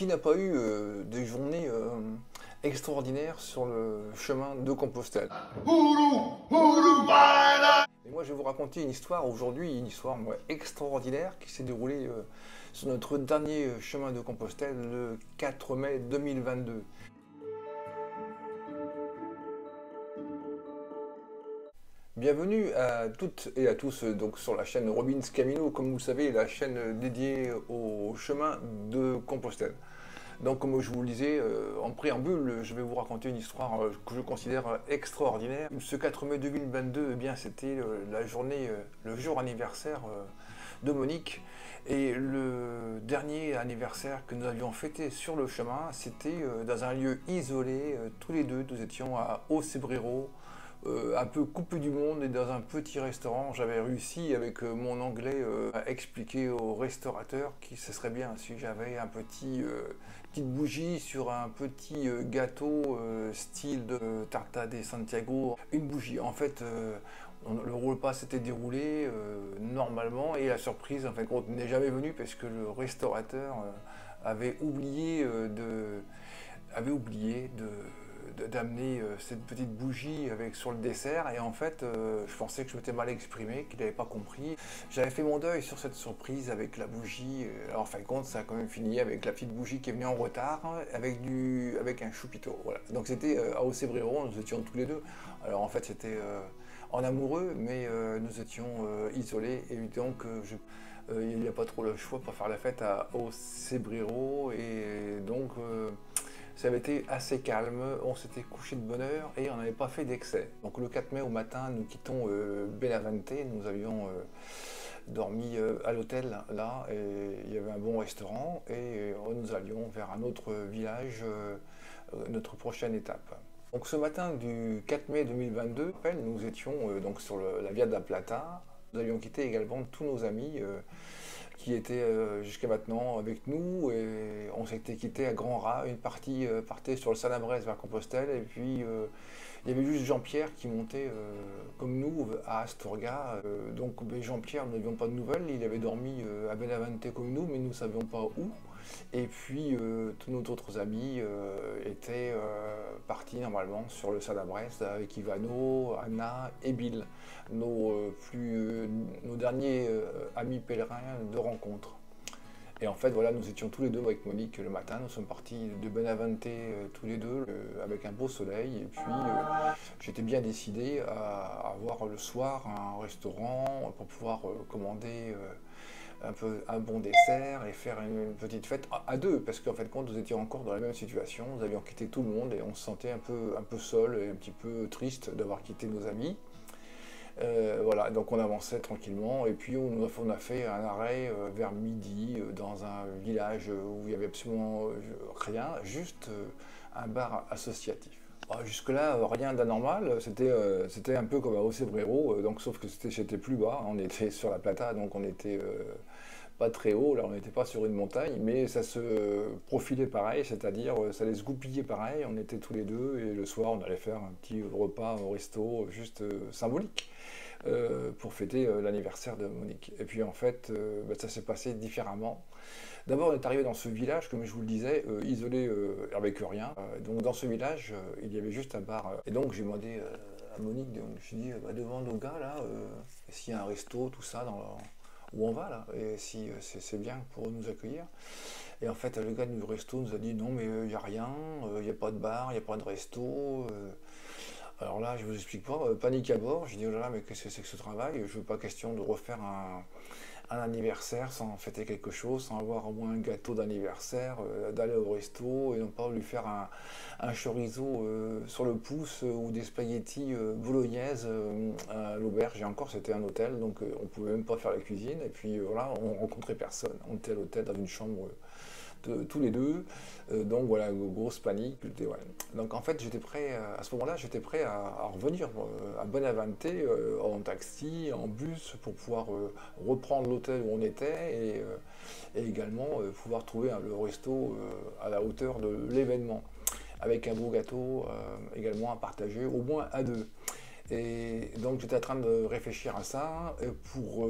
Qui n'a pas eu des journées extraordinaires sur le chemin de Compostelle? Et moi, je vais vous raconter une histoire aujourd'hui, une histoire extraordinaire qui s'est déroulée sur notre dernier chemin de Compostelle le 4 mai 2022. Bienvenue à toutes et à tous donc sur la chaîne Robins Camino, comme vous le savez, la chaîne dédiée au chemin de Compostelle. Donc comme je vous le disais, en préambule, je vais vous raconter une histoire que je considère extraordinaire. Ce 4 mai 2022, eh bien, c'était la journée, le jour anniversaire de Monique. Et le dernier anniversaire que nous avions fêté sur le chemin, c'était dans un lieu isolé, tous les deux, nous étions à Aucebrero, un peu coupé du monde et dans un petit restaurant. J'avais réussi avec mon anglais à expliquer au restaurateur que ce serait bien si j'avais un petite bougie sur un petit gâteau style de Tarta de Santiago. Une bougie, en fait, le repas s'était déroulé normalement et la surprise en fait n'est jamais venue parce que le restaurateur avait oublié d'amener cette petite bougie sur le dessert, et en fait je pensais que je m'étais mal exprimé, qu'il n'avait pas compris. J'avais fait mon deuil sur cette surprise avec la bougie. Alors en fin de compte ça a quand même fini avec la petite bougie qui est venue en retard avec un choupitou. Voilà. Donc c'était à Aucebrero, nous étions tous les deux. Alors en fait c'était en amoureux, mais nous étions isolés, et donc il n'y a pas trop le choix pour faire la fête à Aucebrero, et donc ça avait été assez calme, on s'était couché de bonne heure et on n'avait pas fait d'excès. Donc le 4 mai au matin, nous quittons Benavente, nous avions dormi à l'hôtel là, et il y avait un bon restaurant, et nous allions vers un autre village, notre prochaine étape. Donc ce matin du 4 mai 2022, nous étions donc sur la Via da Plata. Nous avions quitté également tous nos amis qui étaient jusqu'à maintenant avec nous, et on s'était quitté à grands ras. Une partie partait sur le Salabres vers Compostelle, et puis il y avait juste Jean-Pierre qui montait comme nous à Astorga. Donc Jean-Pierre, nous n'avions pas de nouvelles, il avait dormi à Benavente comme nous, mais nous ne savions pas où. Et puis tous nos autres amis étaient partis normalement sur le Salabres avec Ivano, Anna et Bill, nos derniers amis pèlerins de rencontre. Et en fait, voilà, nous étions tous les deux avec Monique le matin. Nous sommes partis de Benavente tous les deux avec un beau soleil. Et puis, j'étais bien décidé à avoir le soir un restaurant pour pouvoir commander un bon dessert et faire une petite fête à deux. Parce qu'en fait, nous étions encore dans la même situation. Nous avions quitté tout le monde et on se sentait un peu seul et un petit peu triste d'avoir quitté nos amis. Voilà, donc on avançait tranquillement, et puis on a fait un arrêt vers midi dans un village où il n'y avait absolument rien, juste un bar associatif. Jusque-là, rien d'anormal, c'était un peu comme à Aucebrero, donc sauf que c'était plus bas, on était sur la Plata, donc on était pas très haut, là on n'était pas sur une montagne, mais ça se profilait pareil, c'est-à-dire ça allait se goupiller pareil, on était tous les deux, et le soir on allait faire un petit repas au resto, juste symbolique, pour fêter l'anniversaire de Monique. Et puis en fait, ça s'est passé différemment. D'abord on est arrivé dans ce village, comme je vous le disais, isolé avec rien. Donc dans ce village, il y avait juste un bar. Et donc j'ai demandé à Monique, je lui ai dit, devant nos gars là, s'il y a un resto, tout ça, où on va là, et si c'est bien pour nous accueillir. Et en fait, le gars du resto nous a dit non, mais il n'y a rien, il n'y a pas de bar, il n'y a pas de resto. Alors là, je vous explique pas, panique à bord. J'ai dit oh là là, mais qu'est-ce que c'est que ce travail? Je veux pas question de refaire un anniversaire sans fêter quelque chose, sans avoir au moins un gâteau d'anniversaire, d'aller au resto et non pas lui faire un chorizo sur le pouce ou des spaghettis bolognaises à l'auberge. Et encore, c'était un hôtel, donc on pouvait même pas faire la cuisine. Et puis voilà, on rencontrait personne. On était à l'hôtel dans une chambre tous les deux, donc voilà, grosse panique. Voilà. Donc en fait j'étais prêt, à ce moment-là j'étais prêt à revenir à Benavente en taxi, en bus, pour pouvoir reprendre l'hôtel où on était, et également pouvoir trouver le resto à la hauteur de l'événement, avec un beau gâteau également à partager, au moins à deux. Et donc j'étais en train de réfléchir à ça pour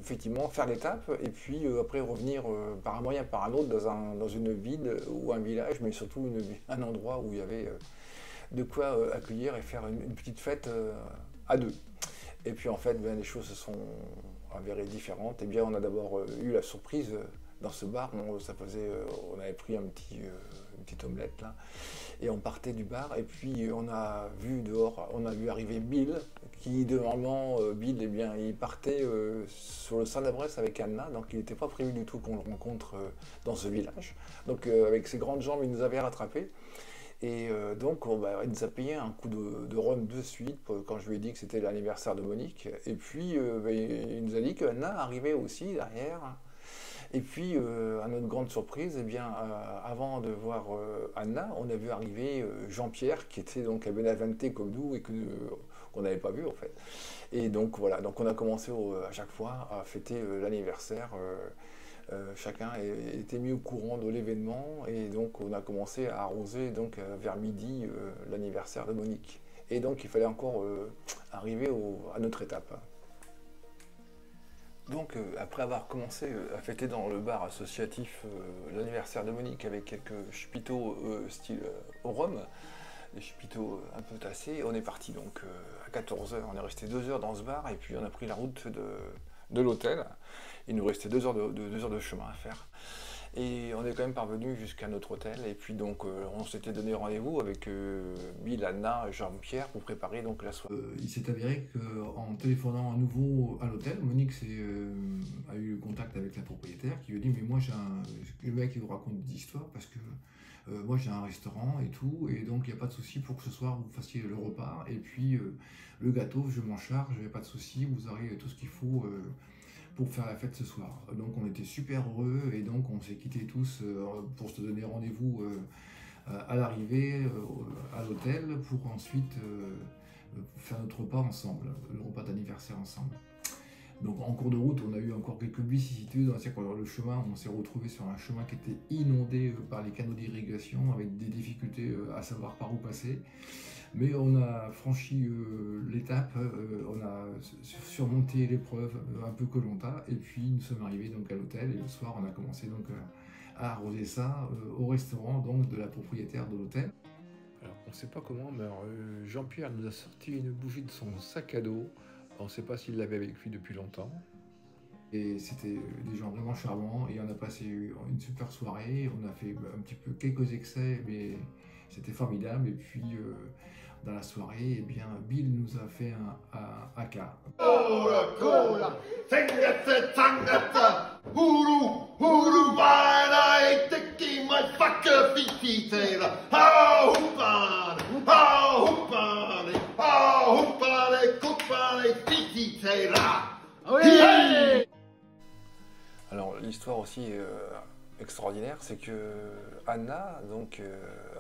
effectivement faire l'étape et puis après revenir par un moyen par un autre dans une ville ou un village, mais surtout un endroit où il y avait de quoi accueillir et faire une petite fête à deux. Et puis en fait, ben, les choses se sont avérées différentes. Et bien on a d'abord eu la surprise dans ce bar, on avait pris une petite omelette là, et on partait du bar, et puis on a vu dehors, on a vu arriver Bill, qui normalement, Bill, eh bien, il partait sur le Saint-Bresse avec Anna, donc il n'était pas prévu du tout qu'on le rencontre dans ce village. Donc avec ses grandes jambes, il nous avait rattrapés. Et donc, il nous a payé un coup de rhum de suite quand je lui ai dit que c'était l'anniversaire de Monique. Et puis, il nous a dit qu'Anna arrivait aussi derrière. Et puis, à notre grande surprise, eh bien, avant de voir Anna, on a vu arriver Jean-Pierre, qui était donc à Benavente comme nous et qu'on n'avait pas vu en fait. Et donc voilà, donc on a commencé à chaque fois à fêter l'anniversaire. Chacun était mis au courant de l'événement et donc on a commencé à arroser donc, vers midi l'anniversaire de Monique. Et donc il fallait encore arriver à notre étape. Donc, après avoir commencé à fêter dans le bar associatif l'anniversaire de Monique avec quelques chapiteaux style au rhum, des chapiteaux un peu tassés, on est parti donc à 14 h. On est resté 2 heures dans ce bar et puis on a pris la route de l'hôtel. Il nous restait 2 heures de chemin à faire. Et on est quand même parvenu jusqu'à notre hôtel. Et puis donc on s'était donné rendez-vous avec Bill, Anna et Jean-Pierre pour préparer donc la soirée. Il s'est avéré qu'en téléphonant à nouveau à l'hôtel, Monique a eu contact avec la propriétaire qui lui a dit mais moi le mec il vous raconte des histoires parce que moi j'ai un restaurant et tout et donc il n'y a pas de souci pour que ce soir vous fassiez le repas et puis le gâteau je m'en charge, il n'y a pas de souci, vous aurez tout ce qu'il faut pour faire la fête ce soir. Donc on était super heureux et donc on s'est quittés tous pour se donner rendez-vous à l'arrivée à l'hôtel pour ensuite faire notre repas ensemble, le repas d'anniversaire ensemble. Donc en cours de route, on a eu encore quelques vicissitudes, le chemin, on s'est retrouvé sur un chemin qui était inondé par les canaux d'irrigation avec des difficultés à savoir par où passer. Mais on a franchi l'étape, on a surmonté l'épreuve un peu Koh-Lanta et puis nous sommes arrivés donc à l'hôtel et le soir on a commencé donc à arroser ça au restaurant donc de la propriétaire de l'hôtel. Alors on ne sait pas comment, mais Jean-Pierre nous a sorti une bougie de son sac à dos. On ne sait pas s'il l'avait avec lui depuis longtemps. Et c'était des gens vraiment charmants et on a passé une super soirée, on a fait un petit peu quelques excès mais c'était formidable et puis dans la soirée, eh bien, Bill nous a fait un haka. Cola, cola, fingata, tangata, huru, huru, vaina, tiki, my fucker, fiti, taylor, how humpane, kupane, fiti, taylor. Alors l'histoire aussi extraordinaire, c'est que Anna donc,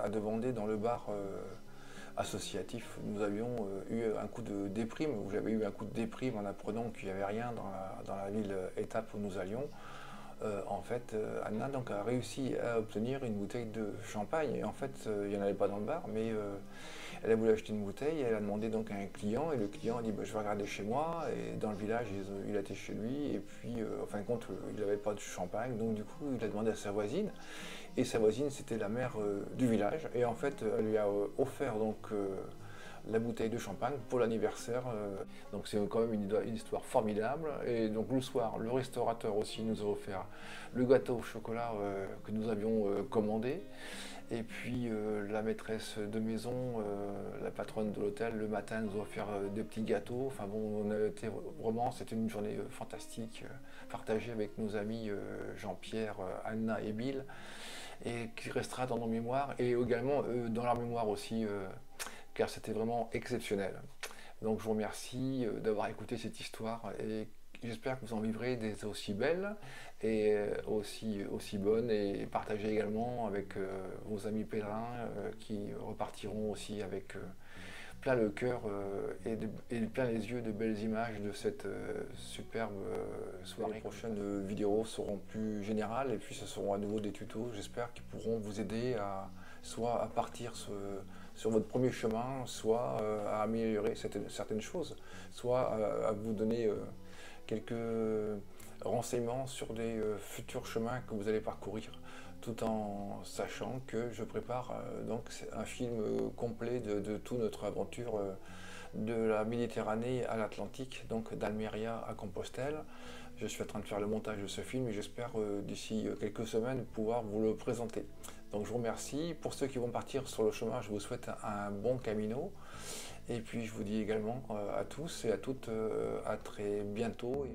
a demandé dans le bar associatif, nous avions eu un coup de déprime, ou j'avais eu un coup de déprime en apprenant qu'il n'y avait rien dans la ville étape où nous allions. En fait, Anna donc, a réussi à obtenir une bouteille de champagne. Et en fait, il n'y en avait pas dans le bar, mais elle a voulu acheter une bouteille. Elle a demandé donc à un client, et le client a dit bah, je vais regarder chez moi. Et dans le village, il a été chez lui. Et puis, en fin de compte, il n'avait pas de champagne. Donc, du coup, il a demandé à sa voisine. Et sa voisine, c'était la mère du village. Et en fait, elle lui a offert donc la bouteille de champagne pour l'anniversaire. Donc c'est quand même une histoire formidable. Et donc le soir, le restaurateur aussi nous a offert le gâteau au chocolat que nous avions commandé. Et puis la maîtresse de maison, la patronne de l'hôtel, le matin nous a offert des petits gâteaux. Enfin bon, on a été vraiment, c'était une journée fantastique, partagée avec nos amis Jean-Pierre, Anna et Bill, et qui restera dans nos mémoires et également dans leur mémoire aussi. Car c'était vraiment exceptionnel. Donc je vous remercie d'avoir écouté cette histoire et j'espère que vous en vivrez des aussi belles et aussi bonnes et partagez également avec vos amis pèlerins qui repartiront aussi avec plein le cœur et plein les yeux de belles images de cette superbe soirée. Les prochaines vidéos seront plus générales et puis ce seront à nouveau des tutos, j'espère, qui pourront vous aider à soit à partir sur votre premier chemin, soit à améliorer certaines choses, soit à vous donner quelques renseignements sur des futurs chemins que vous allez parcourir, tout en sachant que je prépare donc un film complet de toute notre aventure de la Méditerranée à l'Atlantique, donc d'Almeria à Compostelle. Je suis en train de faire le montage de ce film et j'espère d'ici quelques semaines pouvoir vous le présenter. Donc je vous remercie. Pour ceux qui vont partir sur le chemin, je vous souhaite un bon camino. Et puis je vous dis également à tous et à toutes à très bientôt.